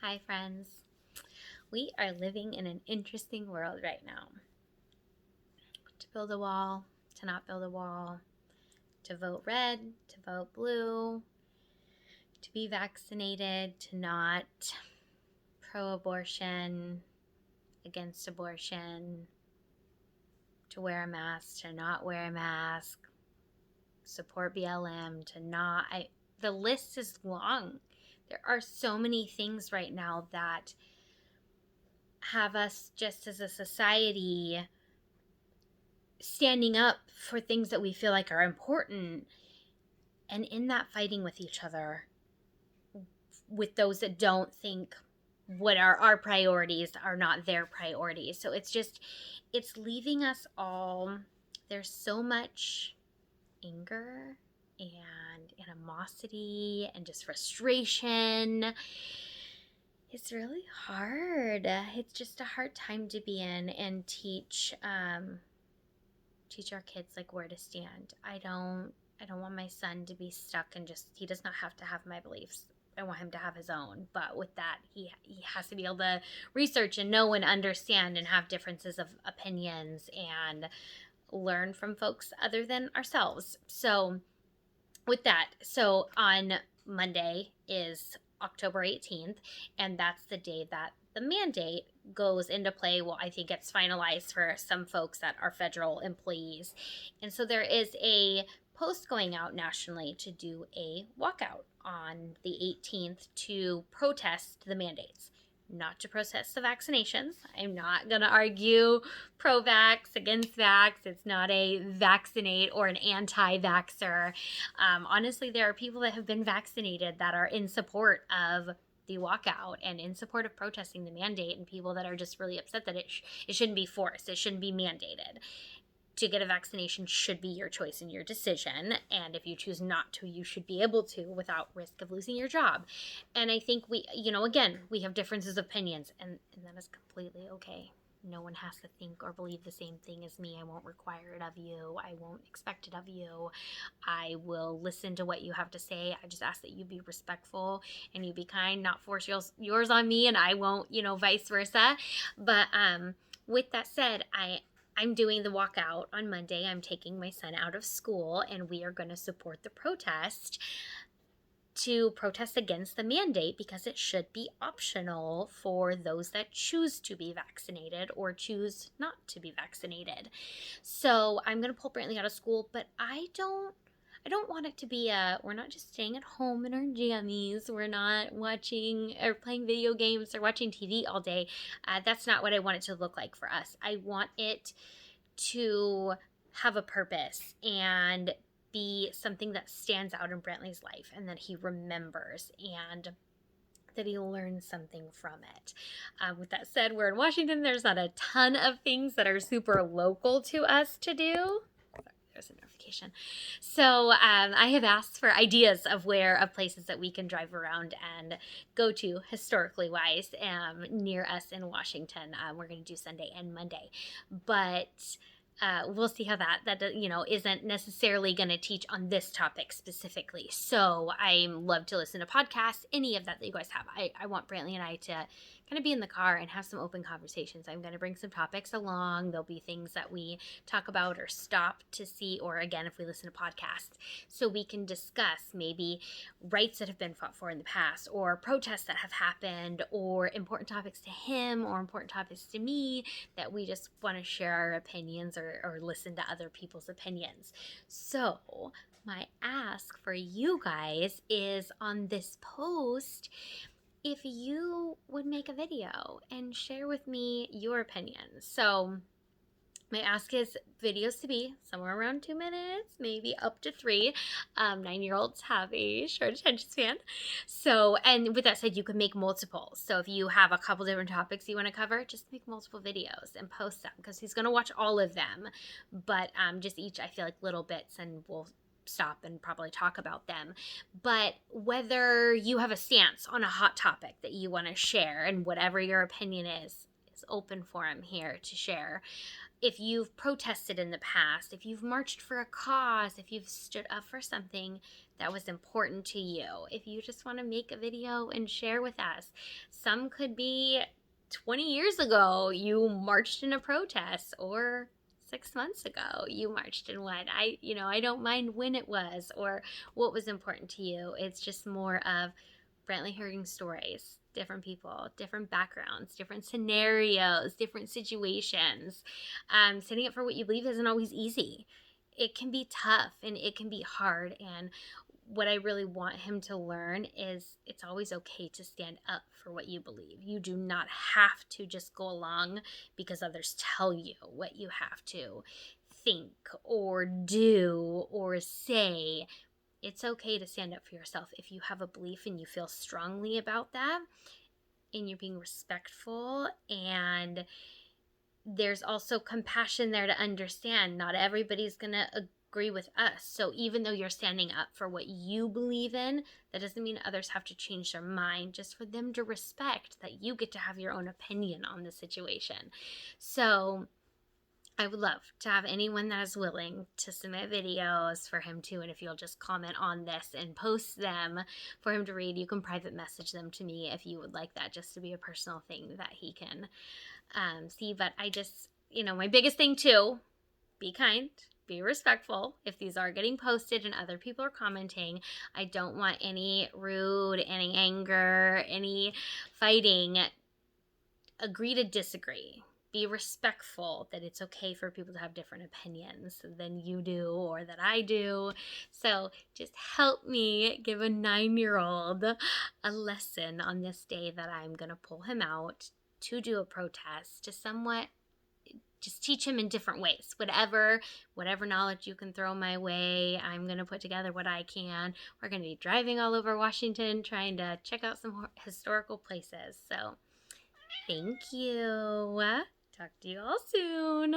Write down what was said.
Hi, friends. We are living in an interesting world right now. To build a wall, to not build a wall, to vote red, to vote blue, to be vaccinated, to not, pro-abortion, against abortion, to wear a mask, to not wear a mask, support BLM, to not. The list is long. There are so many things right now that have us just as a society standing up for things that we feel like are important, and in that fighting with each other, with those that don't think what are our priorities are not their priorities. So it's leaving us all, there's so much anger and animosity and just frustration. It's really hard. It's just a hard time to be in and teach our kids like where to stand. I don't want my son to be stuck and just, he does not have to have my beliefs. I want him to have his own, but with that, he has to be able to research and know and understand and have differences of opinions and learn from folks other than ourselves. So with that, so on Monday is October 18th, and that's the day that the mandate goes into play. Well, I think it's finalized for some folks that are federal employees. And so there is a post going out nationally to do a walkout on the 18th to protest the mandates. Not to protest the vaccinations. I'm not going to argue pro-vax, against vax. It's not a vaccinate or an anti-vaxxer. Honestly, there are people that have been vaccinated that are in support of the walkout and in support of protesting the mandate, and people that are just really upset that it shouldn't be forced. It shouldn't be mandated. To get a vaccination should be your choice and your decision. And if you choose not to, you should be able to without risk of losing your job. And I think we have differences of opinions, and that is completely okay. No one has to think or believe the same thing as me. I won't require it of you. I won't expect it of you. I will listen to what you have to say. I just ask that you be respectful and you be kind, not force yours on me, and I won't, vice versa. But with that said, I'm doing the walkout on Monday. I'm taking my son out of school, and we are going to support the protest to protest against the mandate, because it should be optional for those that choose to be vaccinated or choose not to be vaccinated. So I'm going to pull Brantley out of school, but I don't want it to be we're not just staying at home in our jammies. We're not watching or playing video games or watching TV all day. That's not what I want it to look like for us. I want it to have a purpose and be something that stands out in Brantley's life, and that he remembers, and that he learns something from it. With that said, we're in Washington. There's not a ton of things that are super local to us to do. There's a notification. So I have asked for ideas of places that we can drive around and go to historically wise near us in Washington. We're going to do Sunday and Monday, but we'll see how that isn't necessarily going to teach on this topic specifically. So I love to listen to podcasts, any of that you guys have. I want Brantley and I to kind of be in the car and have some open conversations. I'm going to bring some topics along. There'll be things that we talk about or stop to see, or again, if we listen to podcasts, so we can discuss maybe rights that have been fought for in the past, or protests that have happened, or important topics to him or important topics to me that we just want to share our opinions or listen to other people's opinions. So my ask for you guys is, on this post, if you would make a video and share with me your opinions. So my ask is videos to be somewhere around 2 minutes, maybe up to 3. 9-year-olds have a short attention span. So, and with that said, you can make multiples. So if you have a couple different topics you want to cover, just make multiple videos and post them, because he's going to watch all of them. But just each, I feel like, little bits, and we'll stop and probably talk about them. But whether you have a stance on a hot topic that you want to share, and whatever your opinion is open for him here to share. if you've protested in the past, if you've marched for a cause, if you've stood up for something that was important to you, if you just want to make a video and share with us. Some could be 20 years ago you marched in a protest, or 6 months ago you marched in one. I don't mind when it was or what was important to you. It's just more of Brantley hearing stories, different people, different backgrounds, different scenarios, different situations. Standing up for what you believe isn't always easy. It can be tough and it can be hard. And what I really want him to learn is it's always okay to stand up for what you believe. You do not have to just go along because others tell you what you have to think or do or say. It's okay to stand up for yourself if you have a belief and you feel strongly about that and you're being respectful. And there's also compassion there to understand not everybody's gonna agree with us. So even though you're standing up for what you believe in, that doesn't mean others have to change their mind, just for them to respect that you get to have your own opinion on the situation. So I would love to have anyone that is willing to submit videos for him to, and if you'll just comment on this and post them for him to read, you can private message them to me if you would like that, just to be a personal thing that he can see. But I just, my biggest thing too, be kind, be respectful. If these are getting posted and other people are commenting, I don't want any rude, any anger, any fighting. Agree to disagree. Be respectful that it's okay for people to have different opinions than you do or that I do. So just help me give a 9-year-old a lesson on this day that I'm going to pull him out to do a protest, to somewhat just teach him in different ways. Whatever knowledge you can throw my way, I'm going to put together what I can. We're going to be driving all over Washington trying to check out some historical places. So thank you. Talk to you all soon.